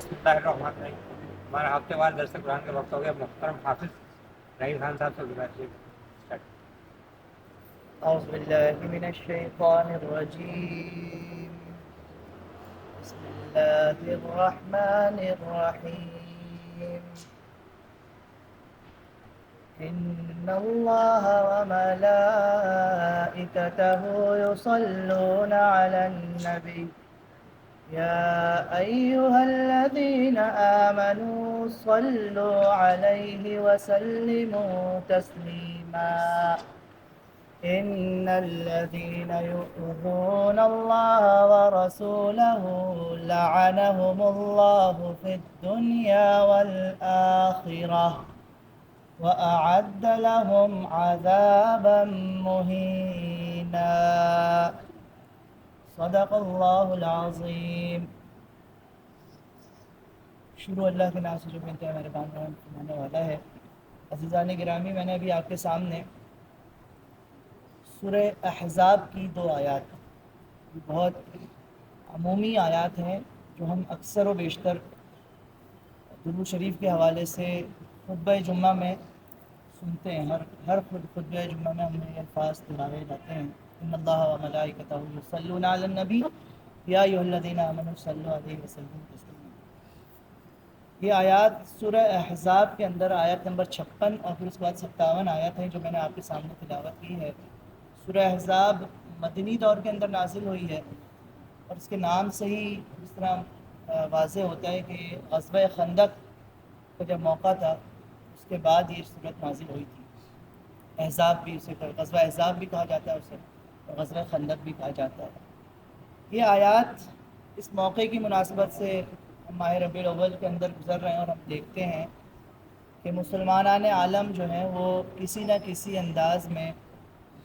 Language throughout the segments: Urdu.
بسم اللہ الرحمن الرحیم. ہمارا ہفتے وار درس قرآن کا وقت ہو گیا. محترم حافظ رحیم خان صاحب سے گزارش. اعوذ باللہ من الشیطان الرجیم. بسم اللہ الرحمن الرحیم. ان اللہ وملائکتہ یصلون علی النبی يا أيها الذين آمنوا صلوا عليه وسلموا تسليما. إن الذين يؤذون الله ورسوله لعنهم الله في الدنيا والآخرة وأعد لهم عذابا مهينا. صدق اللہ العظیم. شروع اللہ کے نام سے جو بنتے ہیں مہربان فرمانے والا ہے. عزیزان گرامی، میں نے ابھی آپ کے سامنے سورہ احزاب کی 2 آیات، بہت عمومی آیات ہیں جو ہم اکثر و بیشتر درود شریف کے حوالے سے خطبہ جمعہ میں سنتے ہیں. ہر خطبہ جمعہ میں ہمیں یہ الفاظ دہرائے جاتے ہیں. ان اللہ و ملائکتہ یصلون علی النبی یا ایھا الذین آمنوا صلوا علیہ وسلموا تسلیما. یہ آیات سورہ احزاب کے اندر آیت نمبر 56 اور پھر اس کے بعد 57 آیت ہیں جو میں نے آپ کے سامنے تلاوت کی ہے. سورہ احزاب مدنی دور کے اندر نازل ہوئی ہے اور اس کے نام سے ہی اس طرح واضح ہوتا ہے کہ غزوہ خندق کا جب موقع تھا اس کے بعد یہ صورت نازل ہوئی تھی. احزاب بھی اسے غزوہ احزاب بھی کہا جاتا ہے اسے، اور غزوہ خندق بھی کہا جاتا ہے. یہ آیات اس موقع کی مناسبت سے ماہ ربیع الاول کے اندر گزر رہے ہیں اور ہم دیکھتے ہیں کہ مسلمانان عالم جو ہیں وہ کسی نہ کسی انداز میں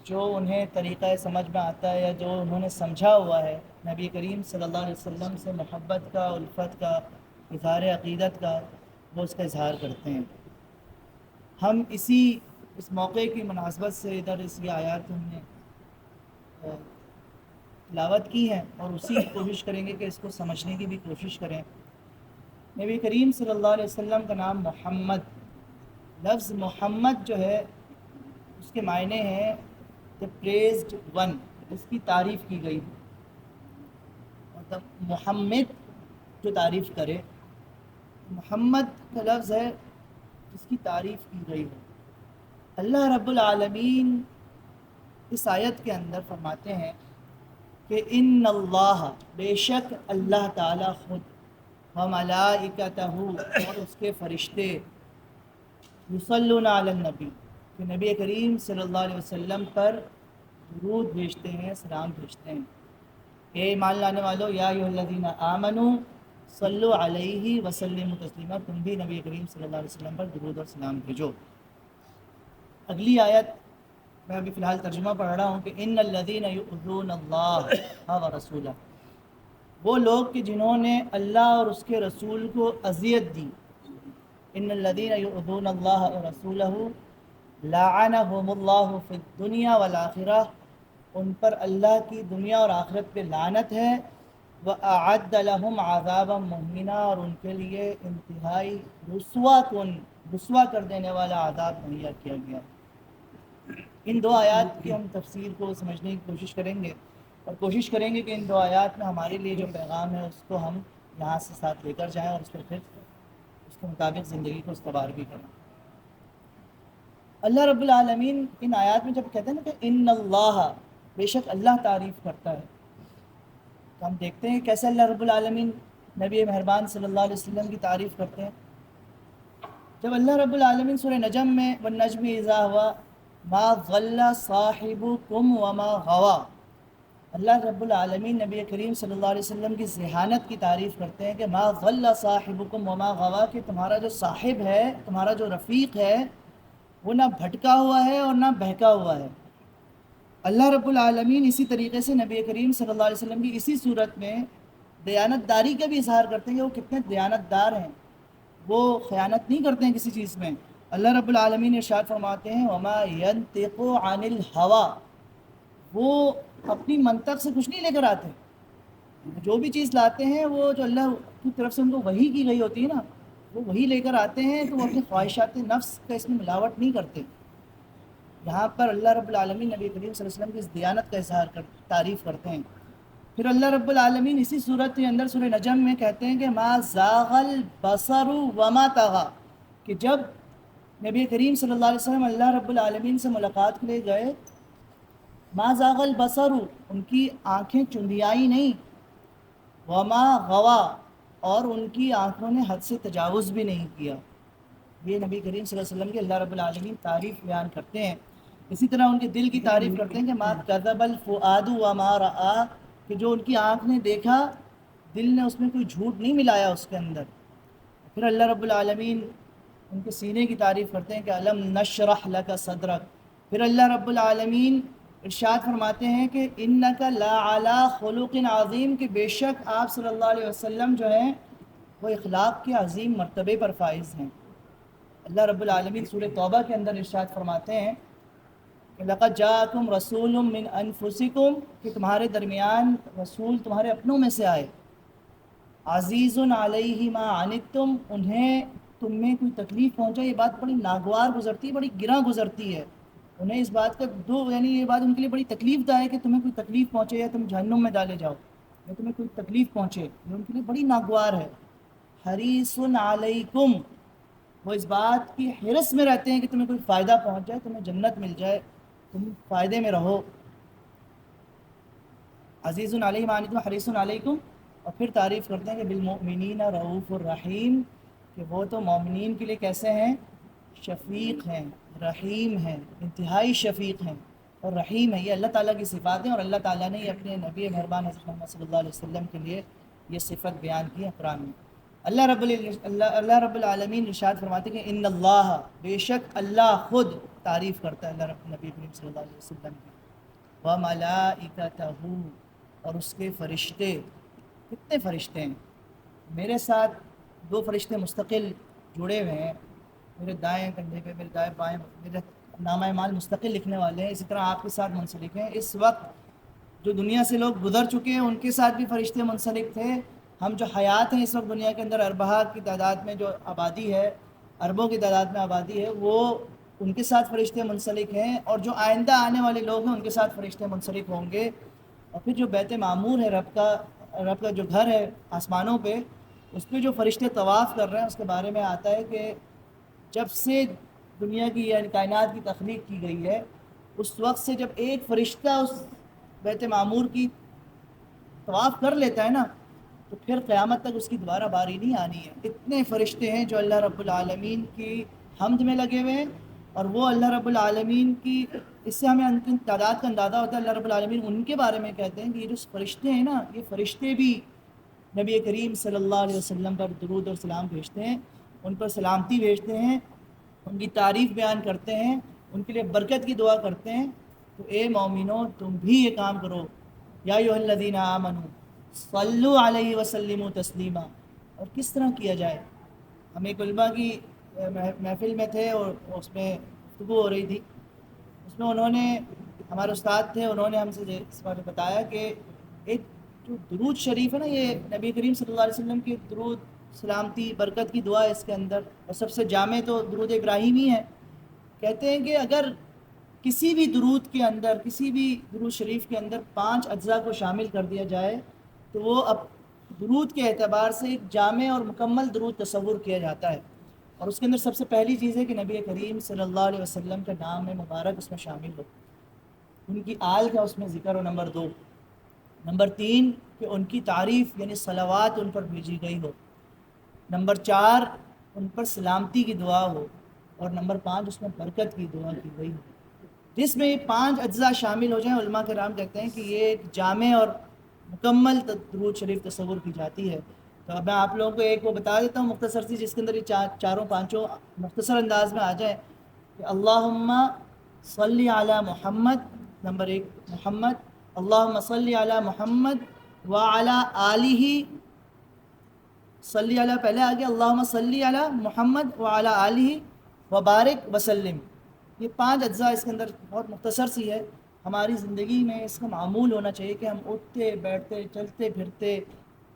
جو انہیں طریقہ سمجھ میں آتا ہے یا جو انہوں نے سمجھا ہوا ہے نبی کریم صلی اللہ علیہ وسلم سے محبت کا، الفت کا، اظہار عقیدت کا، وہ اس کا اظہار کرتے ہیں. ہم اس موقع کی مناسبت سے ادھر اس یہ آیات ہم نے تلاوت کی ہے اور اسی کی کوشش کریں گے کہ اس کو سمجھنے کی بھی کوشش کریں. نبی کریم صلی اللہ علیہ وسلم کا نام محمد، لفظ محمد جو ہے اس کے معنی ہیں the praised one، اس کی تعریف کی گئی. مطلب محمد جو تعریف کرے، محمد کا لفظ ہے جس کی تعریف کی گئی ہے. اللہ رب العالمین اس آیت کے اندر فرماتے ہیں کہ ان اللہ، بے شک اللہ تعالیٰ خود، وملائکتہ، اور اس کے فرشتے، یصلون علی النبی، کہ نبی کریم صلی اللہ علیہ وسلم پر درود بھیجتے ہیں، سلام بھیجتے ہیں. اے ایمان لانے والو، یا ایھا الذین آمنوا صلوا علیہ وسلموا تسلیما، تم بھی نبی کریم صلی اللہ علیہ وسلم پر درود اور سلام بھیجو. اگلی آیت میں ابھی فی الحال ترجمہ پڑھ رہا ہوں کہ ان الذین یؤذون اللہ ورسولہ، وہ لوگ کہ جنہوں نے اللہ اور اس کے رسول کو اذیت دی. ان الذین یؤذون اللہ ورسولہ لعنہم اللہ فی الدنیا والآخرہ، ان پر اللہ کی دنیا اور آخرت پہ لعنت ہے. وَأَعَدَّ لَهُمْ عَذَابًا مُهِينًا، اور ان کے لیے انتہائی رسوا کر دینے والا عذاب مہیا کیا گیا. ان 2 آیات کی ہم تفسیر کو سمجھنے کی کوشش کریں گے اور کوشش کریں گے کہ ان 2 آیات میں ہمارے لیے جو پیغام ہے اس کو ہم یہاں سے ساتھ لے کر جائیں اور اس پر پھر اس کے مطابق زندگی کو استوار بھی کریں. اللہ رب العالمین ان آیات میں جب کہتے ہیں نا کہ ان اللہ، بے شک اللہ تعریف کرتا ہے، تو ہم دیکھتے ہیں کیسے اللہ رب العالمین نبی مہربان صلی اللہ علیہ وسلم کی تعریف کرتے ہیں. جب اللہ رب العالمین سورہ نجم میں والنجم اذا ہوا ما ضل صاحبکم وما غوا، اللہ رب العالمین نبی کریم صلی اللہ علیہ وسلم کی ذہانت کی تعریف کرتے ہیں کہ ما ضل صاحبکم وما غوا، کہ تمہارا جو صاحب ہے، تمہارا جو رفیق ہے، وہ نہ بھٹکا ہوا ہے اور نہ بہکا ہوا ہے. اللہ رب العالمین اسی طریقے سے نبی کریم صلی اللہ علیہ وسلم کی اسی صورت میں دیانت داری کا بھی اظہار کرتے ہیں کہ وہ کتنے دیانت دار ہیں، وہ خیانت نہیں کرتے ہیں کسی چیز میں. اللہ رب العالمین ارشاد فرماتے ہیں وما ينطق عن الهوى، وہ اپنی منطق سے کچھ نہیں لے کر آتے، جو بھی چیز لاتے ہیں وہ جو اللہ کی طرف سے ان کو وحی کی گئی ہوتی ہے نا، وہ وہی لے کر آتے ہیں، تو وہ اپنے خواہشات نفس کا اس میں ملاوٹ نہیں کرتے۔ یہاں پر اللہ رب العالمین نبی کریم صلی اللہ علیہ وسلم کی اس دیانت کا اظہار تعریف کرتے ہیں۔ پھر اللہ رب العالمین اسی صورت کے اندر سورہ نجم میں کہتے ہیں کہ ما زاغ البصر وما طغى، کہ جب نبی کریم صلی اللہ علیہ وسلم اللہ رب العالمین سے ملاقات کے لیے گئے، ما زاغ البصر، ان کی آنکھیں چندیائی نہیں، وما غوا، اور ان کی آنکھوں نے حد سے تجاوز بھی نہیں کیا۔ یہ نبی کریم صلی اللہ علیہ وسلم کی اللہ رب العالمین تعریف بیان کرتے ہیں۔ اسی طرح ان کے دل کی تعریف کرتے ہیں کہ ما کذب الفؤاد وما رأى، کہ جو ان کی آنکھ نے دیکھا، دل نے اس میں کوئی جھوٹ نہیں ملایا اس کے اندر۔ پھر اللہ رب العالمین ان کے سینے کی تعریف کرتے ہیں کہ الم نشرح لک صدرک۔ پھر اللہ رب العالمین ارشاد فرماتے ہیں کہ انک لعلی خلق عظیم، کہ بے شک آپ صلی اللہ علیہ وسلم جو ہیں وہ اخلاق کے عظیم مرتبے پر فائز ہیں۔ اللہ رب العالمین سورہ توبہ کے اندر ارشاد فرماتے ہیں کہ لقد جاءکم رسول من انفسکم، کہ تمہارے درمیان رسول تمہارے اپنوں میں سے آئے، عزیز علیہ ما عنتم، انہیں تم میں کوئی تکلیف پہنچا، یہ بات بڑی ناگوار گزرتی ہے، بڑی گراں گزرتی ہے انہیں اس بات کا یعنی یہ بات ان کے لیے بڑی تکلیف دہ ہے کہ تمہیں کوئی تکلیف پہنچے یا تم جہنم میں ڈالے جاؤ، یا تمہیں کوئی تکلیف پہنچے، یہ ان کے لیے بڑی ناگوار ہے۔ حریص علیکم، وہ اس بات کی حرص میں رہتے ہیں کہ تمہیں کوئی فائدہ پہنچ جائے، تمہیں جنت مل جائے، تم فائدے میں رہو۔ عزیز علیہ ما عنتم حریص علیکم، اور پھر تعریف کرتے ہیں کہ بالمؤمنین رؤوف الرحیم، کہ وہ تو مومنین کے لیے کیسے ہیں؟ شفیق ہیں، رحیم ہیں، انتہائی شفیق ہیں اور رحیم ہے۔ یہ اللہ تعالیٰ کی صفات ہیں، اور اللہ تعالیٰ نے یہ اپنے نبی مہربان حضرت محمد صلی اللہ علیہ وسلم کے لیے یہ صفت بیان کی ہے قرآن میں۔ اللہ رب العالمین ارشاد فرماتے ہیں کہ ان اللہ، بے شک اللہ خود تعریف کرتا ہے اللہ رب نبی کریم صلی اللہ علیہ وسلم کی، وملائکتہ، اور اس کے فرشتے۔ کتنے فرشتے ہیں؟ میرے ساتھ دو فرشتے مستقل جڑے ہوئے ہیں، میرے دائیں کندھے پہ، میرے دائیں بائیں، میرے نامہ اعمال مستقل لکھنے والے ہیں، اسی طرح آپ کے ساتھ منسلک ہیں۔ اس وقت جو دنیا سے لوگ گزر چکے ہیں ان کے ساتھ بھی فرشتے منسلک تھے۔ ہم جو حیات ہیں اس وقت دنیا کے اندر، اربہ کی تعداد میں جو آبادی ہے، اربوں کی تعداد میں آبادی ہے، وہ ان کے ساتھ فرشتے منسلک ہیں، اور جو آئندہ آنے والے لوگ ہیں ان کے ساتھ فرشتے منسلک ہوں گے۔ اور پھر جو بیت معمور ہے، رب کا جو گھر ہے آسمانوں پہ، اس پہ جو فرشتے طواف کر رہے ہیں، اس کے بارے میں آتا ہے کہ جب سے دنیا کی یعنی کائنات کی تخلیق کی گئی ہے، اس وقت سے جب ایک فرشتہ اس بیت معمور کی طواف کر لیتا ہے نا، تو پھر قیامت تک اس کی دوبارہ باری نہیں آنی ہے۔ اتنے فرشتے ہیں جو اللہ رب العالمین کی حمد میں لگے ہوئے ہیں، اور وہ اللہ رب العالمین کی، اس سے ہمیں ان کی تعداد کا اندازہ ہوتا ہے۔ اللہ رب العالمین ان کے بارے میں کہتے ہیں کہ یہ جو فرشتے ہیں نا، یہ فرشتے بھی نبی کریم صلی اللہ علیہ وسلم پر درود اور سلام بھیجتے ہیں، ان پر سلامتی بھیجتے ہیں، ان کی تعریف بیان کرتے ہیں، ان کے لیے برکت کی دعا کرتے ہیں۔ تو اے مومنو، تم بھی یہ کام کرو، یا ایھا الذین آمنوا صلوا علیہ وسلموا تسلیما۔ اور کس طرح کیا جائے؟ ہم ایک علماء کی محفل میں تھے اور اس میں گفتگو ہو رہی تھی، اس میں انہوں نے، ہمارے استاد تھے، انہوں نے ہم سے اس بارے میں بتایا کہ ایک جو درود شریف ہے نا، یہ نبی کریم صلی اللہ علیہ وسلم کی درود، سلامتی، برکت کی دعا ہے اس کے اندر، اور سب سے جامع تو درود ابراہیمی ہے۔ کہتے ہیں کہ اگر کسی بھی درود کے اندر، کسی بھی درود شریف کے اندر 5 اجزاء کو شامل کر دیا جائے تو وہ اب درود کے اعتبار سے ایک جامع اور مکمل درود تصور کیا جاتا ہے۔ اور اس کے اندر سب سے پہلی چیز ہے کہ نبی کریم صلی اللہ علیہ وسلم کا نام مبارک اس میں شامل ہو، ان کی آل کا اس میں ذکر ہو، نمبر 2۔ نمبر 3 کہ ان کی تعریف یعنی صلوات ان پر بھیجی گئی ہو۔ نمبر 4 ان پر سلامتی کی دعا ہو، اور نمبر 5 اس میں برکت کی دعا کی گئی ہو۔ جس میں یہ 5 اجزاء شامل ہو جائیں، علماء کرام کہتے ہیں کہ یہ ایک جامع اور مکمل درود شریف تصور کی جاتی ہے۔ تو اب میں آپ لوگوں کو ایک وہ بتا دیتا ہوں مختصر سی، جس کے اندر یہ چاروں پانچوں مختصر انداز میں آ جائیں کہ اللہم صلی علی محمد، نمبر 1 محمد، اللہم صلی علی محمد وعلی آلہ، صلی علی پہلے آگے، اللہم صلی علی محمد وعلی آلہ وبارک وسلم۔ یہ 5 اجزاء اس کے اندر بہت مختصر سی ہے، ہماری زندگی میں اس کا معمول ہونا چاہیے کہ ہم اٹھتے بیٹھتے چلتے پھرتے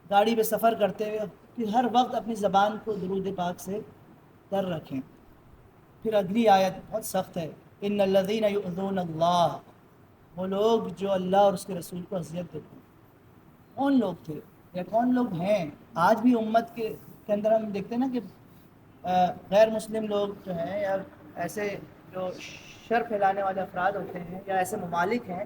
گاڑی پہ سفر کرتے ہوئے کہ ہر وقت اپنی زبان کو درود پاک سے در رکھیں۔ پھر اگلی آیت بہت سخت ہے، ان الذین یؤذون اللہ، وہ لوگ جو اللہ اور اس کے رسول کو اذیت دیتے ہیں۔ کون لوگ تھے یا کون لوگ ہیں؟ آج بھی امت کے اندر ہم دیکھتے ہیں نا کہ غیر مسلم لوگ جو ہیں یا ایسے جو شر پھیلانے والے افراد ہوتے ہیں یا ایسے ممالک ہیں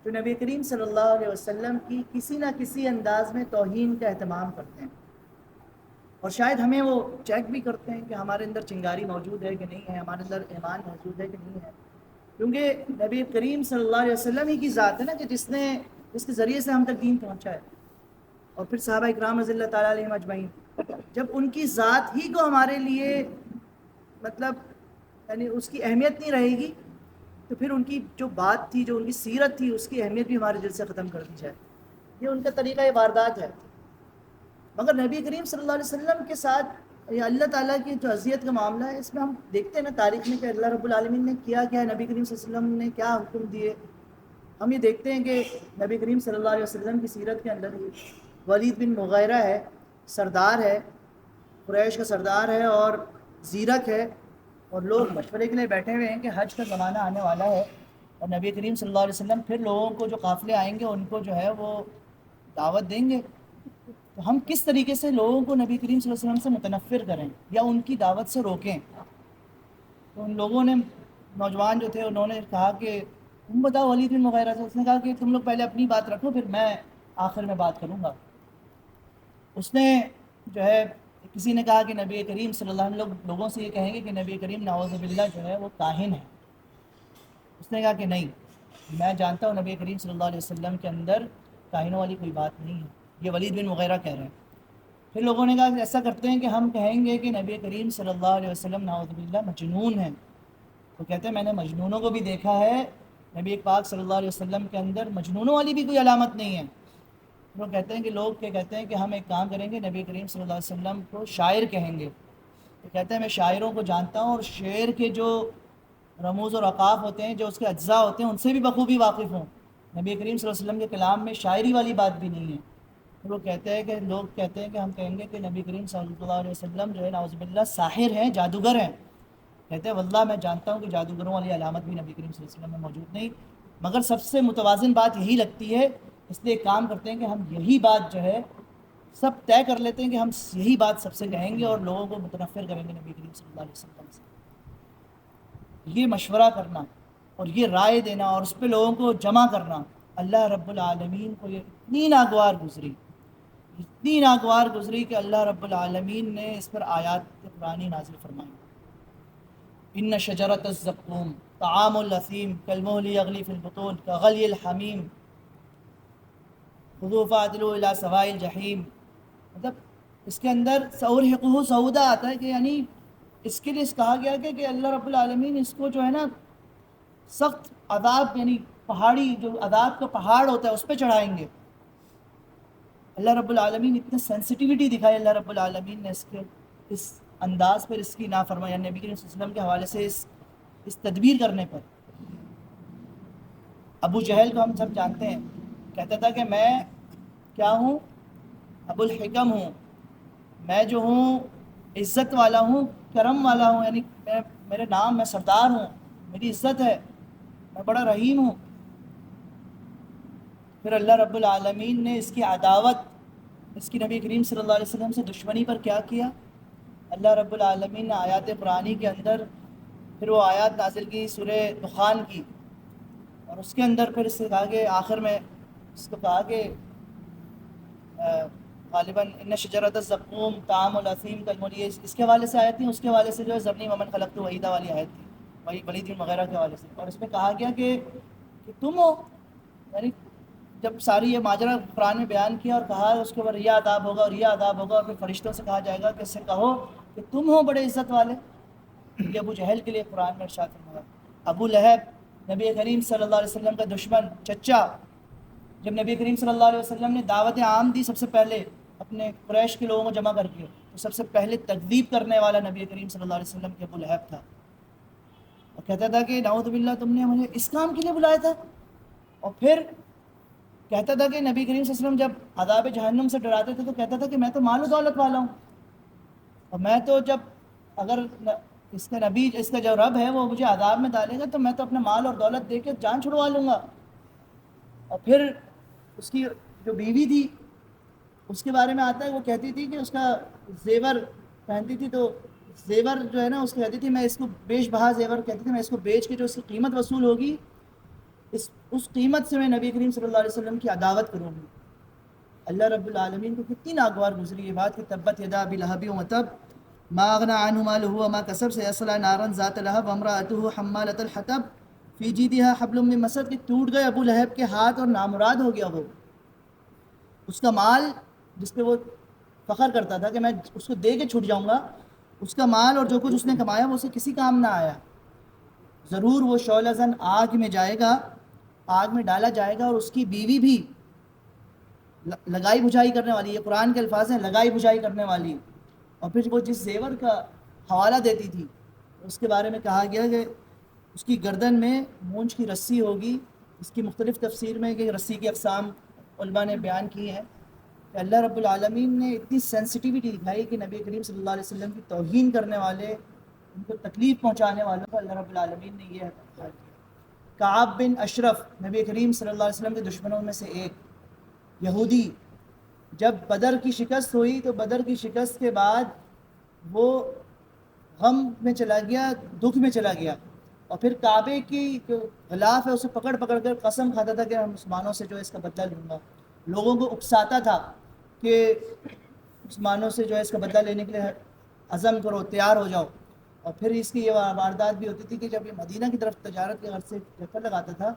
جو نبی کریم صلی اللہ علیہ وسلم کی کسی نہ کسی انداز میں توہین کا اہتمام کرتے ہیں، اور شاید ہمیں وہ چیک بھی کرتے ہیں کہ ہمارے اندر چنگاری موجود ہے کہ نہیں ہے، ہمارے اندر ایمان موجود ہے کہ نہیں ہے، کیونکہ نبی کریم صلی اللہ علیہ وسلم ہی کی ذات ہے نا کہ جس کے ذریعے سے ہم تک دین پہنچا ہے، اور پھر صحابہ اکرام رضی اللہ تعالیٰ علیہم اجمعین۔ جب ان کی ذات ہی کو ہمارے لیے مطلب یعنی اس کی اہمیت نہیں رہے گی تو پھر ان کی جو بات تھی، جو ان کی سیرت تھی، اس کی اہمیت بھی ہمارے دل سے ختم کر دی جائے۔ یہ ان کا طریقہ واردات ہے۔ مگر نبی کریم صلی اللہ علیہ وسلم کے ساتھ یہ اللہ تعالیٰ کی جو اذیت کا معاملہ ہے، اس میں ہم دیکھتے ہیں نا تاریخ میں کہ اللہ رب العالمین نے کیا ہے، نبی کریم صلی اللہ علیہ وسلم نے کیا حکم دیے۔ ہم یہ دیکھتے ہیں کہ نبی کریم صلی اللہ علیہ وسلم کی سیرت کے اندر ہی ولید بن مغیرہ ہے، سردار ہے، قریش کا سردار ہے اور زیرک ہے، اور لوگ مشورے کے لیے بیٹھے ہوئے ہیں کہ حج کا زمانہ آنے والا ہے اور نبی کریم صلی اللہ علیہ وسلم پھر لوگوں کو جو قافلے آئیں گے ان کو جو ہے وہ دعوت دیں گے، تو ہم کس طریقے سے لوگوں کو نبی کریم صلی اللہ علیہ وسلم سے متنفر کریں یا ان کی دعوت سے روکیں۔ تو ان لوگوں نے، نوجوان جو تھے، انہوں نے کہا کہ تم بتاؤ ولید بن مغیرہ سے، اس نے کہا کہ تم لوگ پہلے اپنی بات رکھو پھر میں آخر میں بات کروں گا۔ اس نے جو ہے کسی نے کہا کہ نبی کریم صلی اللہ علیہ وسلم لوگوں سے یہ کہیں گے کہ نبی کریم نعوذ باللہ جو ہے وہ کاہن ہے۔ اس نے کہا کہ نہیں، میں جانتا ہوں نبی کریم صلی اللہ علیہ وسلم کے اندر کاہنوں والی کوئی بات نہیں ہے، یہ ولید بن مغیرہ کہہ رہے ہیں۔ پھر لوگوں نے کہا کہ ایسا کرتے ہیں کہ ہم کہیں گے کہ نبی کریم صلی اللہ علیہ وسلم نعوذ باللہ مجنون ہیں۔ تو کہتے ہیں میں نے مجنونوں کو بھی دیکھا ہے، نبی پاک صلی اللہ علیہ وسلم کے اندر مجنونوں والی بھی کوئی علامت نہیں ہے۔ وہ کہتے ہیں کہ لوگ کیا کہتے ہیں کہ ہم ایک کام کریں گے، نبی کریم صلی اللہ علیہ وسلم کو شاعر کہیں گے۔ تو کہتے ہیں میں شاعروں کو جانتا ہوں اور شعر کے جو رموز اور اوقاف ہوتے ہیں، جو اس کے اجزاء ہوتے ہیں، ان سے بھی بخوبی واقف ہوں۔ نبی کریم صلی اللہ علیہ وسلم کے کلام میں شاعری والی بات بھی نہیں ہے۔ وہ کہتے ہیں کہ لوگ کہتے ہیں کہ ہم کہیں گے کہ نبی کریم صلی اللہ علیہ وسلم جو ہے نعوذ باللہ ساحر ہیں، جادوگر ہیں۔ کہتے ہیں واللہ میں جانتا ہوں کہ جادوگروں والی علامت بھی نبی کریم صلی اللہ علیہ وسلم میں موجود نہیں، مگر سب سے متوازن بات یہی لگتی ہے، اس لیے ایک کام کرتے ہیں کہ ہم یہی بات جو ہے سب طے کر لیتے ہیں کہ ہم یہی بات سب سے کہیں گے اور لوگوں کو متنفر کریں گے نبی کریم صلی اللہ علیہ وسلم سے۔ یہ مشورہ کرنا اور یہ رائے دینا اور اس پہ لوگوں کو جمع کرنا، اللہ رب العالمین کو یہ اتنی ناگوار گزری کہ اللہ رب العالمین نے اس پر آیات قرآنی نازل فرمائی۔ ان شجرۃ الزقوم طعام الاثیم کالمہل یغلی فی البطون کغلی الحمیم خذوہ فاعدلوا الی سواء الجحیم۔ مطلب اس کے اندر سأرہقہ صعودا آتا ہے کہ یعنی اس کے لیے کہا گیا کہ اللہ رب العالمین اس کو جو ہے نا سخت عذاب، یعنی پہاڑی جو عذاب کا پہاڑ ہوتا ہے اس پہ چڑھائیں گے۔ اللہ رب العالمین اتنے سینسٹیوٹی دکھائی اللہ رب العالمین نے اس انداز پر، اس کی نافرمانی یعنی نبی کریم صلی اللہ علیہ وسلم کے حوالے سے اس تدبیر کرنے پر۔ ابو جہل کو ہم سب جانتے ہیں، کہتا تھا کہ میں کیا ہوں، ابو الحکم ہوں، میں جو ہوں عزت والا ہوں، کرم والا ہوں، یعنی میرے نام، میں سردار ہوں، میری عزت ہے، میں بڑا رحیم ہوں۔ پھر اللہ رب العالمین نے اس کی عداوت، اس کی نبی کریم صلی اللہ علیہ وسلم سے دشمنی پر کیا کیا؟ اللہ رب العالمین نے آیات قرآنی کے اندر پھر وہ آیات نازل کی سورہ دخان کی، اور اس کے اندر پھر اس سے کہا کہ آخر میں اس کو کہا کہ غالباً ان شجرۃ الزقوم طعام الاثیم کالمہل، اس کے حوالے سے آیت تھی، اس کے حوالے سے جو ہے ذرنی ومن خلقت وحیدا والی آیت تھی، وہی ولید بن مغیرہ کے حوالے سے، اور اس میں کہا گیا کہ تم ہو، یعنی جب ساری یہ ماجرا قرآن میں بیان کیا اور کہا اس کے اوپر یہ عذاب ہوگا اور یہ عذاب ہوگا، اور پھر فرشتوں سے کہا جائے گا کہ اس سے کہو کہ تم ہو بڑے عزت والے۔ یہ ابو جہل کے لیے قرآن میں ارشاد فرمایا۔ ابو لہب نبی کریم صلی اللہ علیہ وسلم کا دشمن، چچا، جب نبی کریم صلی اللہ علیہ وسلم نے دعوت عام دی سب سے پہلے اپنے قریش کے لوگوں کو جمع کر کے، تو سب سے پہلے تکذیب کرنے والا نبی کریم صلی اللہ علیہ وسلم کے ابو لہب تھا، اور کہتا تھا کہ نعوذ باللہ تم نے مجھے اس کام کے لیے بلایا تھا۔ اور پھر کہتا تھا کہ نبی کریم صلی اللہ علیہ وسلم جب عذاب جہنم سے ڈراتے تھے تو کہتا تھا کہ میں تو مال و دولت والا ہوں، اور میں تو جب اگر اس کا نبی، اس کا جو رب ہے وہ مجھے عذاب میں ڈالے گا تو میں تو اپنا مال اور دولت دے کے جان چھڑوا لوں گا۔ اور پھر اس کی جو بیوی تھی اس کے بارے میں آتا ہے، وہ کہتی تھی کہ اس کا زیور پہنتی تھی، تو زیور جو ہے نا اس کو کہتی تھی میں اس کو بیچ بہا زیور کہتی تھی، میں اس کو بیچ کے جو اس کی قیمت وصول ہوگی اس قیمت سے میں نبی کریم صلی اللہ علیہ وسلم کی عداوت کروں گی۔ اللہ رب العالمین کو کتنی ناگوار گزری یہ بات کہ تبت یدا ابی لہب وتب ما اغنى عنه ماله وما كسب سيصلى نارا ذات لہب وامرأته حمالة الحطب فی جیدها حبل من مسد، کہ ٹوٹ گئے ابو لہب کے ہاتھ اور نامراد ہو گیا وہ، اس کا مال جس پہ وہ فخر کرتا تھا کہ میں اس کو دے کے چھوٹ جاؤں گا، اس کا مال اور جو کچھ اس نے کمایا وہ اسے کسی کام نہ آیا، ضرور وہ شعلہ زن آگ میں جائے گا، آگ میں ڈالا جائے گا، اور اس کی بیوی بھی لگائی بجھائی کرنے والی، یہ قرآن کے الفاظ ہیں، لگائی بجھائی کرنے والی۔ اور پھر وہ جس زیور کا حوالہ دیتی تھی اس کے بارے میں کہا گیا کہ اس کی گردن میں مونچھ کی رسی ہوگی۔ اس کی مختلف تفسیر میں کہ رسی کی اقسام علماء نے بیان کی ہیں کہ اللہ رب العالمین نے اتنی سینسٹیوٹی دکھائی کہ نبی کریم صلی اللہ علیہ وسلم کی توہین کرنے والے، ان کو تکلیف پہنچانے والوں کو اللہ رب العالمین نے یہ کیا۔ کعب بن اشرف نبی کریم صلی اللہ علیہ وسلم کے دشمنوں میں سے ایک یہودی، جب بدر کی شکست ہوئی تو بدر کی شکست کے بعد وہ غم میں چلا گیا، دکھ میں چلا گیا، اور پھر کعبے کی جو غلاف ہے اسے پکڑ پکڑ کر قسم کھاتا تھا کہ میں مسلمانوں سے جو ہے اس کا بدلہ لوں گا، لوگوں کو اکساتا تھا کہ مسلمانوں سے جو ہے اس کا بدلہ لینے کے لیے عزم کرو، تیار ہو جاؤ۔ اور پھر اس کی یہ واردات بھی ہوتی تھی کہ جب یہ مدینہ کی طرف تجارت کے غرض سے چکر لگاتا تھا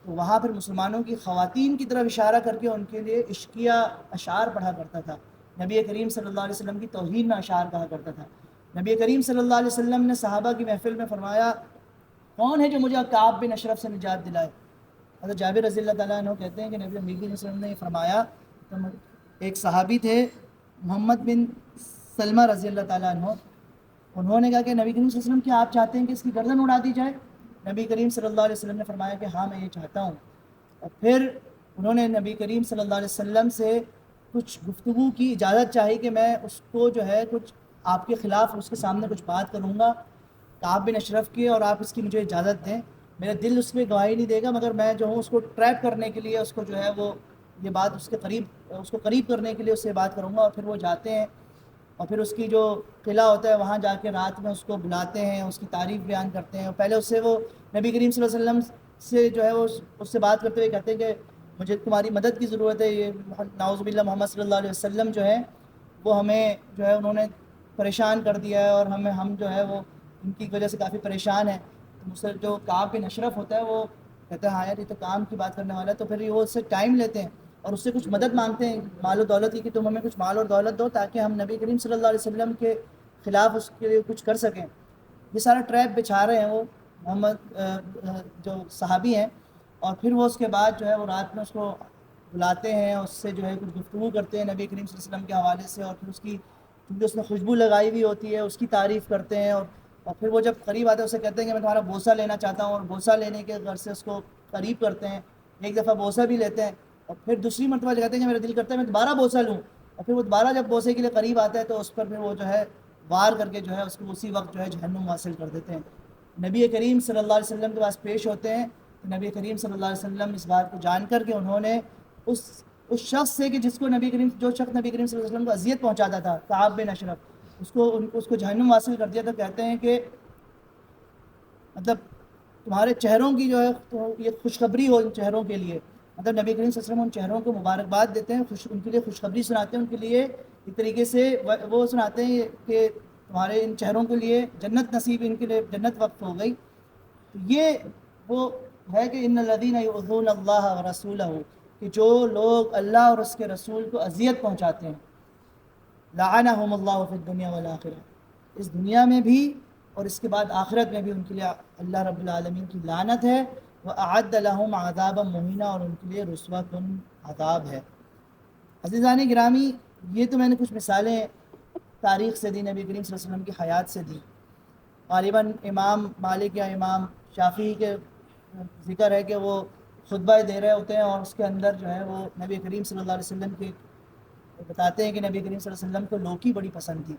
تو وہاں پھر مسلمانوں کی خواتین کی طرف اشارہ کر کے ان کے لیے عشقیہ اشعار پڑھا کرتا تھا، نبی کریم صلی اللہ علیہ وسلم کی توہین میں اشعار کہا کرتا تھا۔ نبی کریم صلی اللہ علیہ وسلم نے صحابہ کی محفل میں فرمایا کون ہے جو مجھے کعب بن اشرف سے نجات دلائے؟ حضرت جابر رضی اللہ تعالیٰ عنہ کہتے ہیں کہ نبی کریم صلی اللہ علیہ وسلم نے یہ فرمایا، تو ایک صحابی تھے محمد بن سلمہ رضی اللہ تعالیٰ عنہ، انہوں نے کہا کہ نبی کریم صلی اللہ علیہ وسلم کیا آپ چاہتے ہیں کہ اس کی گردن اڑا دی جائے؟ نبی کریم صلی اللہ علیہ وسلم نے فرمایا کہ ہاں میں یہ چاہتا ہوں۔ اور پھر انہوں نے نبی کریم صلی اللہ علیہ وسلم سے کچھ گفتگو کی اجازت چاہی کہ میں اس کو جو ہے کچھ آپ کے خلاف اس کے سامنے کچھ بات کروں گا کعب بن اشرف کی، اور آپ اس کی مجھے اجازت دیں، میرا دل اس میں گواہی نہیں دے گا مگر میں جو ہوں اس کو ٹریپ کرنے کے لیے اس کو جو ہے وہ یہ بات اس کو قریب کرنے کے لیے اس سے بات کروں گا۔ اور پھر وہ جاتے ہیں اور پھر اس کی جو قلعہ ہوتا ہے وہاں جا کے رات میں اس کو بلاتے ہیں، اس کی تعریف بیان کرتے ہیں، اور پہلے اس سے وہ نبی کریم صلی اللہ علیہ وسلم سے جو ہے وہ اس سے بات کرتے ہوئے کہتے ہیں کہ مجھے تمہاری مدد کی ضرورت ہے، یہ نعوذ باللہ محمد صلی اللہ علیہ وسلم جو ہے وہ ہمیں جو ہے انہوں نے پریشان کر دیا ہے، اور ہم جو ہے وہ ان کی وجہ سے کافی پریشان ہیں۔ تو مجھ سے جو کعب بن اشرف ہوتا ہے وہ کہتا ہے ہاں یار یہ تو کام کی بات کرنے والا ہے، تو پھر وہ اس سے ٹائم لیتے ہیں اور اس سے کچھ مدد مانگتے ہیں مال و دولت کی کہ تم ہمیں کچھ مال اور دولت دو تاکہ ہم نبی کریم صلی اللہ علیہ وسلم کے خلاف اس کے لیے کچھ کر سکیں۔ یہ سارا ٹریپ بچھا رہے ہیں وہ محمد جو صحابی ہیں، اور پھر وہ اس کے بعد جو ہے وہ رات میں اس کو بلاتے ہیں، اس سے جو ہے کچھ گفتگو کرتے ہیں نبی کریم صلی اللہ علیہ وسلم کے حوالے سے، اور پھر اس کی کیونکہ اس نے خوشبو لگائی ہوئی ہوتی ہے اس کی تعریف کرتے ہیں، اور پھر وہ جب قریب آتے ہیں اسے کہتے ہیں کہ میں تمہارا بوسہ لینا چاہتا ہوں، اور بوسہ لینے کے غرض سے اس کو قریب کرتے ہیں، ایک دفعہ بوسہ بھی لیتے ہیں، اور پھر دوسری مرتبہ کہتے ہیں کہ میرا دل کرتا ہے میں دوبارہ بوسہ لوں، اور پھر وہ دوبارہ جب بوسے کے لیے قریب آتا ہے تو اس پر پھر وہ جو ہے وار کر کے جو ہے اس کو اسی وقت جو ہے جہنم حاصل کر دیتے ہیں۔ نبی کریم صلی اللہ علیہ وسلم کے پاس پیش ہوتے ہیں تو نبی کریم صلی اللہ علیہ وسلم اس بات کو جان کر کہ انہوں نے اس شخص سے کہ جو شخص نبی کریم صلی اللہ علیہ وسلم کو اذیت پہنچاتا تھا کعب بن اشرف، اس کو جہنم حاصل کر دیا، تو کہتے ہیں کہ مطلب تمہارے چہروں کی جو ہے یہ خوشخبری ہو ان چہروں کے لیے، مطلب نبی کریم صلی اللہ علیہ وسلم ان چہروں کو مبارکباد دیتے ہیں، ان کے لیے خوشخبری سناتے ہیں، ان کے لیے ایک طریقے سے وہ سناتے ہیں کہ تمہارے ان چہروں کے لیے جنت نصیب، ان کے لیے جنت وقت ہو گئی۔ تو یہ وہ ہے کہ ان الذین یؤذون اللہ ورسولہ، کہ جو لوگ اللہ اور اس کے رسول کو اذیت پہنچاتے ہیں، لعنہم اللہ فی الدنیا والآخرہ، اس دنیا میں بھی اور اس کے بعد آخرت میں بھی ان کے لیے اللہ رب العالمین کی لعنت ہے، وَأَعَدَّ لَهُمْ عَذَابًا مُهِينًا، اور ان کے لیے رسوا کن عذاب ہے۔ عزیزان گرامی، یہ تو میں نے کچھ مثالیں تاریخ سے دی، نبی کریم صلی اللہ علیہ وسلم کی حیات سے دی۔ غالباً امام مالک یا امام شافعی کے ذکر ہے کہ وہ خطبہ دے رہے ہوتے ہیں اور اس کے اندر جو ہے وہ نبی کریم صلی اللہ علیہ وسلم کے بتاتے ہیں کہ نبی کریم صلی اللہ علیہ وسلم کو لوکی بڑی پسند تھی.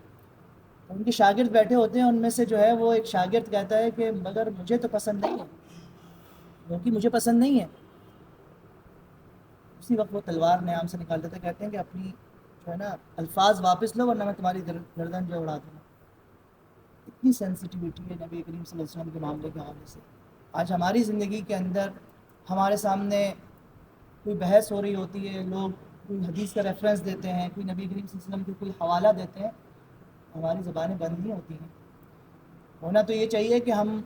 تو ان کے شاگرد بیٹھے ہوتے ہیں، ان میں سے جو ہے وہ ایک شاگرد کہتا ہے کہ مگر مجھے تو پسند نہیں ہے، لوکی مجھے پسند نہیں ہے. اسی وقت وہ تلوار نیام سے نکالتے تھے، کہتے ہیں کہ اپنی جو ہے نا الفاظ واپس لو ورنہ میں تمہاری گردن جو اڑا دوں گا. اتنی سینسٹیوٹی ہے نبی کریم صلی اللہ علیہ وسلم کے معاملے کے حوالے سے. آج ہماری زندگی کے اندر ہمارے سامنے کوئی بحث ہو رہی ہوتی ہے، لوگ کوئی حدیث کا ریفرنس دیتے ہیں، کوئی نبی کریم صلی اللہ علیہ وسلم کو کوئی حوالہ دیتے ہیں، ہماری زبانیں بند نہیں ہوتی ہیں. ہونا تو یہ چاہیے کہ ہم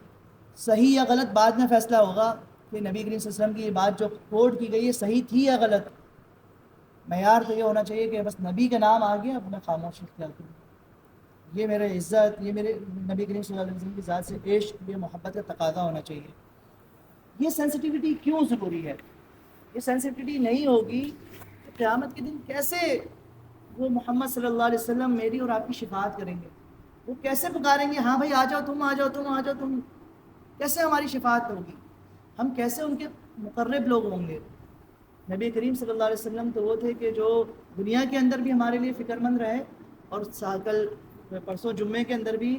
صحیح یا غلط بعد میں فیصلہ ہوگا کہ نبی کریم صلی اللہ علیہ وسلم کی یہ بات جو کوٹ کی گئی ہے صحیح تھی یا غلط. معیار تو یہ ہونا چاہیے کہ بس نبی کا نام آ گیا اب میں خاموش اختیار کروں. یہ میرے عزت، یہ میرے نبی کریم صلی اللہ علیہ وسلم کی ذات سے عشق، یہ محبت کا تقاضا ہونا چاہیے. یہ سینسٹیوٹی کیوں ضروری ہے؟ یہ سینسٹیوٹی نہیں ہوگی کہ قیامت کے دن کیسے وہ محمد صلی اللہ علیہ وسلم میری اور آپ کی شفاعت کریں گے. وہ کیسے پکاریں گے، ہاں بھائی آ جاؤ تم، آ جاؤ تم، آ جاؤ تم. کیسے ہماری شفاعت ہوگی؟ ہم کیسے ان کے مقرب لوگ ہوں گے؟ نبی کریم صلی اللہ علیہ وسلم تو وہ تھے کہ جو دنیا کے اندر بھی ہمارے لیے فکر مند رہے، اور کل پرسوں جمعے کے اندر بھی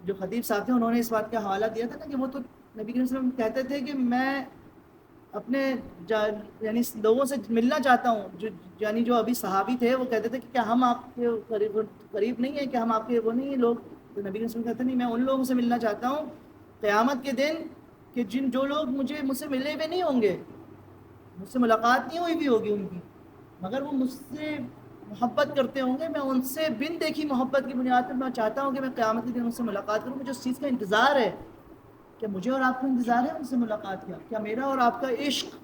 جو خطیب صاحب تھے انہوں نے اس بات کا حوالہ دیا تھا نا کہ وہ تو نبی کریم صلی اللہ علیہ وسلم کہتے تھے کہ میں اپنے یعنی لوگوں سے ملنا چاہتا ہوں، یعنی جو ابھی صحابی تھے وہ کہتے تھے کہ کیا ہم آپ کے قریب نہیں ہیں، کہ ہم آپ کے وہ نہیں ہیں لوگ. تو نبی کریم صلی اللہ علیہ وسلم کہتے نہیں، میں ان لوگوں سے ملنا چاہتا ہوں قیامت کے دن کہ جو لوگ مجھ سے ملے ہوئے نہیں ہوں گے، مجھ سے ملاقات نہیں ہوئی بھی ہوگی ان کی، مگر وہ مجھ سے محبت کرتے ہوں گے. میں ان سے بن دیکھی محبت کی بنیاد پر میں چاہتا ہوں کہ میں قیامت کے دن ان سے ملاقات کروں. مجھے اس چیز کا انتظار ہے. کیا مجھے اور آپ کو انتظار ہے ان سے ملاقات کا؟ کیا میرا اور آپ کا عشق،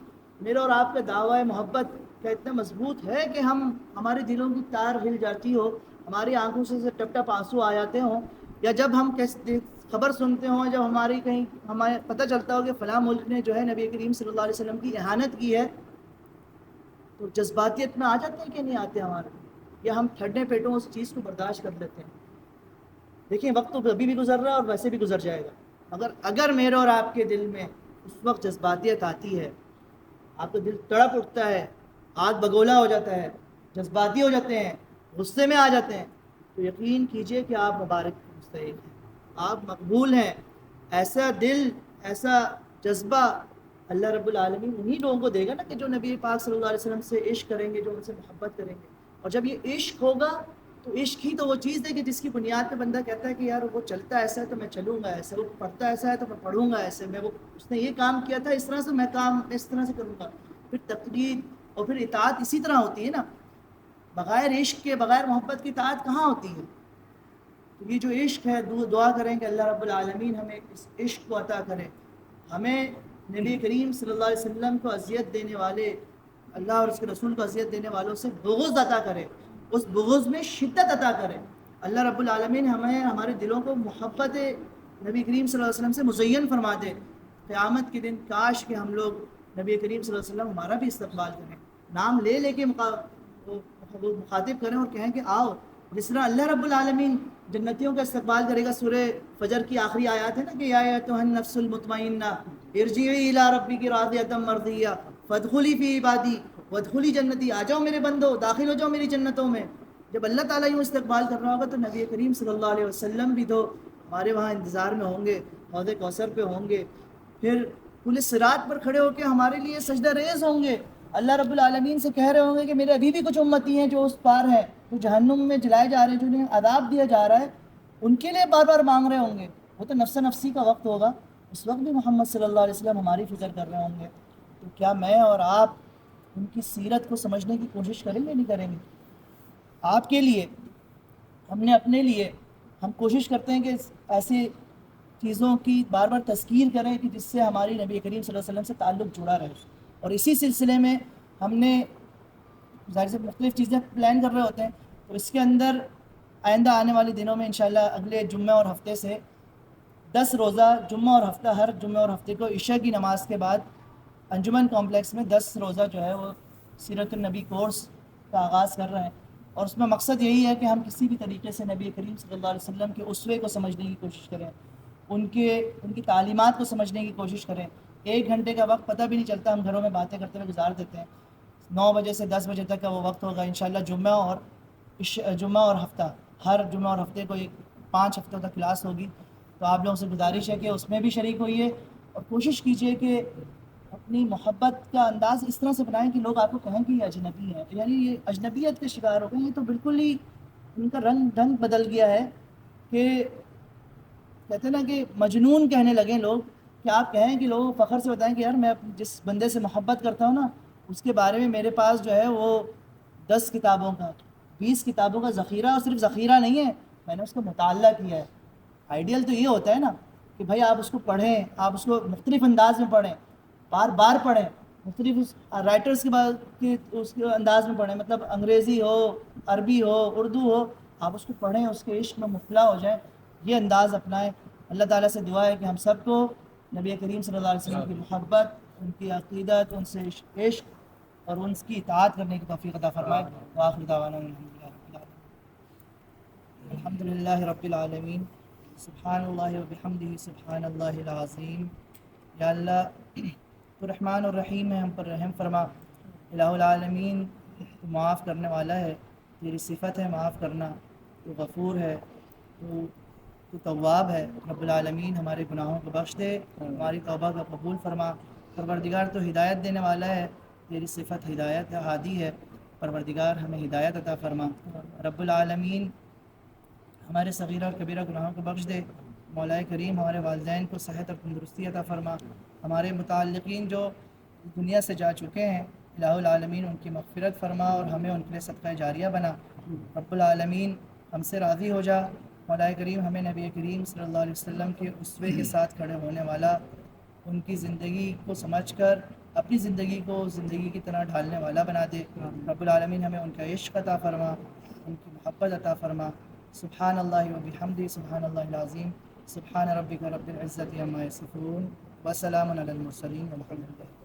میرا اور آپ کا دعوی محبت کا اتنا مضبوط ہے کہ ہمارے دلوں کی تار ہل جاتی ہو، ہماری آنکھوں سے ٹپ ٹپ آنسو آ جاتے ہوں، یا جب ہم خبر سنتے ہوں، جب ہمیں پتہ چلتا ہو کہ فلاں ملک نے جو ہے نبی کریم صلی اللہ علیہ وسلم کی اہانت کی ہے، تو جذباتیت میں آ جاتے ہیں کہ نہیں آتے ہمارے، یا ہم ٹھنڈے پیٹوں اس چیز کو برداشت کر لیتے ہیں؟ دیکھیں وقت تو ابھی بھی گزر رہا ہے اور ویسے بھی گزر جائے گا، اگر میرے اور آپ کے دل میں اس وقت جذباتیت آتی ہے، آپ کا دل تڑپ اٹھتا ہے، آگ بگولا ہو جاتا ہے، جذباتی ہو جاتے ہیں، غصے میں آ جاتے ہیں، تو یقین کیجئے کہ آپ مبارک مستحق ہیں، آپ مقبول ہیں. ایسا دل، ایسا جذبہ اللہ رب العالمین انہی لوگوں کو دے گا نا کہ جو نبی پاک صلی اللہ علیہ وسلم سے عشق کریں گے، جو ان سے محبت کریں گے. اور جب یہ عشق ہوگا تو عشق ہی تو وہ چیز ہے کہ جس کی بنیاد پہ بندہ کہتا ہے کہ یار وہ چلتا ایسا ہے تو میں چلوں گا ایسے، وہ پڑھتا ایسا ہے تو میں پڑھوں گا ایسے، اس نے یہ کام کیا تھا اس طرح سے، میں کام اس طرح سے کروں گا. پھر تقلید اور پھر اطاعت اسی طرح ہوتی ہے نا. بغیر عشق کے، بغیر محبت کی اطاعت کہاں ہوتی ہے؟ تو یہ جو عشق ہے، دعا کریں کہ اللہ رب العالمین ہمیں اس عشق کو عطا کرے، ہمیں نبی کریم صلی اللہ علیہ وسلم کو اذیت دینے والے، اللہ اور اس کے رسول کو اذیت دینے والوں سے بغض عطا کرے، اس بغض میں شدت عطا کرے. اللہ رب العالمین ہمیں ہمارے دلوں کو محبت نبی کریم صلی اللہ علیہ وسلم سے مزین فرما دے. قیامت کے دن کاش کہ ہم لوگ نبی کریم صلی اللہ علیہ وسلم ہمارا بھی استقبال کریں، نام لے لے کے مخاطب کریں اور کہیں کہ آؤ. جس طرح اللہ رب العالمین جنتیوں کا استقبال کرے گا. سورہ فجر کی آخری آیات ہے نا کہ یا ایتھا النفس المطمئنہ ارجعی الی ربک راضیۃ مرضیہ فادخلی فی عبادی وادخلی جنتی. آ جاؤ میرے بندو، داخل ہو جاؤ میری جنتوں میں. جب اللہ تعالیٰ یوں استقبال کر رہا ہوگا تو نبی کریم صلی اللہ علیہ وسلم بھی تو ہمارے وہاں انتظار میں ہوں گے، حوض کوثر پہ ہوں گے، پھر پولیس صراط پر کھڑے ہو کے ہمارے لیے سجدہ ریز ہوں گے. اللہ رب العالمین سے کہہ رہے ہوں گے کہ میرے ابھی بھی کچھ امتی ہیں جو اس پار ہیں، جو جہنم میں جلائے جا رہے ہیں، جو انہیں عذاب دیا جا رہا ہے، ان کے لیے بار بار مانگ رہے ہوں گے. وہ تو نفس نفسی کا وقت ہوگا، اس وقت بھی محمد صلی اللہ علیہ وسلم ہماری فکر کر رہے ہوں گے. تو کیا میں اور آپ ان کی سیرت کو سمجھنے کی کوشش کریں گے نہیں کریں گے؟ آپ کے لیے، ہم نے اپنے لیے، ہم کوشش کرتے ہیں کہ ایسی چیزوں کی بار بار تذکیر کریں کہ جس سے ہماری نبی کریم صلی اللہ علیہ وسلم سے تعلق جڑا رہے. اور اسی سلسلے میں ہم نے ظاہر سے مختلف چیزیں پلان کر رہے ہوتے ہیں. تو اس کے اندر آئندہ آنے والے دنوں میں انشاءاللہ اگلے جمعہ اور ہفتے سے 10 روزہ جمعہ اور ہفتہ، ہر جمعہ اور ہفتے کو عشاء کی نماز کے بعد انجمن کمپلیکس میں 10 روزہ جو ہے وہ سیرت النبی کورس کا آغاز کر رہے ہیں. اور اس میں مقصد یہی ہے کہ ہم کسی بھی طریقے سے نبی کریم صلی اللہ علیہ وسلم کے اسوے کو سمجھنے کی کوشش کریں، ان کی تعلیمات کو سمجھنے کی کوشش کریں. 1 گھنٹے کا وقت پتہ بھی نہیں چلتا، ہم گھروں میں باتیں کرتے ہوئے گزار دیتے ہیں. 9 بجے سے 10 بجے تک کا وہ وقت ہوگا انشاءاللہ. جمعہ اور ہفتہ، ہر جمعہ اور ہفتے کو 5 ہفتوں تک کلاس ہوگی. تو آپ لوگوں سے گزارش ہے کہ اس میں بھی شریک ہوئیے، اور کوشش کیجئے کہ اپنی محبت کا انداز اس طرح سے بنائیں کہ لوگ آپ کو کہیں کہ یہ اجنبی ہے. یعنی یہ اجنبیت کے شکار ہو گئے، یہ تو بالکل ہی ان کا رنگ بدل گیا ہے کہ کہتے ہیں نا کہ مجنون کہنے لگے لوگ. کہ آپ کہیں کہ لوگوں کو فخر سے بتائیں کہ یار میں جس بندے سے محبت کرتا ہوں نا، اس کے بارے میں میرے پاس جو ہے وہ 10 کتابوں کا 20 کتابوں کا ذخیرہ، اور صرف ذخیرہ نہیں ہے، میں نے اس کا مطالعہ کیا ہے. آئیڈیل تو یہ ہوتا ہے نا کہ بھائی آپ اس کو پڑھیں، آپ اس کو مختلف انداز میں پڑھیں، بار بار پڑھیں، مختلف رائٹرز کے بعد کی اس کے انداز میں پڑھیں، مطلب انگریزی ہو، عربی ہو، اردو ہو، آپ اس کو پڑھیں، اس کے عشق میں مبتلا ہو جائیں، یہ انداز اپنائیں. اللہ تعالیٰ سے دعا ہے کہ ہم سب کو نبی کریم صلی اللہ علیہ وسلم کی محبت، ان کی عقیدت، ان سے عشق اور ان کی اطاعت کرنے کی توفیق عطا فرمائے. وآخر دعوانا الحمد للہ رب العالمین. سبحان اللہ وبحمدہ سبحان اللہ العظیم. یا اللہ تو رحمان الرحیم ہے، ہم پر رحم فرما. الہ العالمین تو معاف کرنے والا ہے، تیری صفت ہے معاف کرنا. تو غفور ہے، تو تواب ہے. رب العالمین ہمارے گناہوں کو بخش دے، ہماری توبہ کا قبول فرما. پروردگار تو ہدایت دینے والا ہے، تیری صفت ہدایت ہادی ہے. پروردگار ہمیں ہدایت عطا فرما. رب العالمین ہمارے صغیرہ اور کبیرہ گناہوں کو بخش دے. مولا کریم ہمارے والدین کو صحت اور تندرستی عطا فرما. ہمارے متعلقین جو دنیا سے جا چکے ہیں، الہ العالمین ان کی مغفرت فرما اور ہمیں ان کے لیے صدقہ جاریہ بنا. رب العالمین ہم سے راضی ہو جا. مولا کریم ہمیں نبی کریم صلی اللہ علیہ وسلم کے اسوے کے ساتھ کھڑے ہونے والا، ان کی زندگی کو سمجھ کر اپنی زندگی کو زندگی کی طرح ڈھالنے والا بنا دے. رب العالمین ہمیں ان کا عشق عطا فرما، ان کی محبت عطا فرما. سبحان اللہ وبحمدہ سبحان اللہ العظیم. سبحان ربک رب العزت عما یصفون وسلام علی المرسلین والحمد للہ.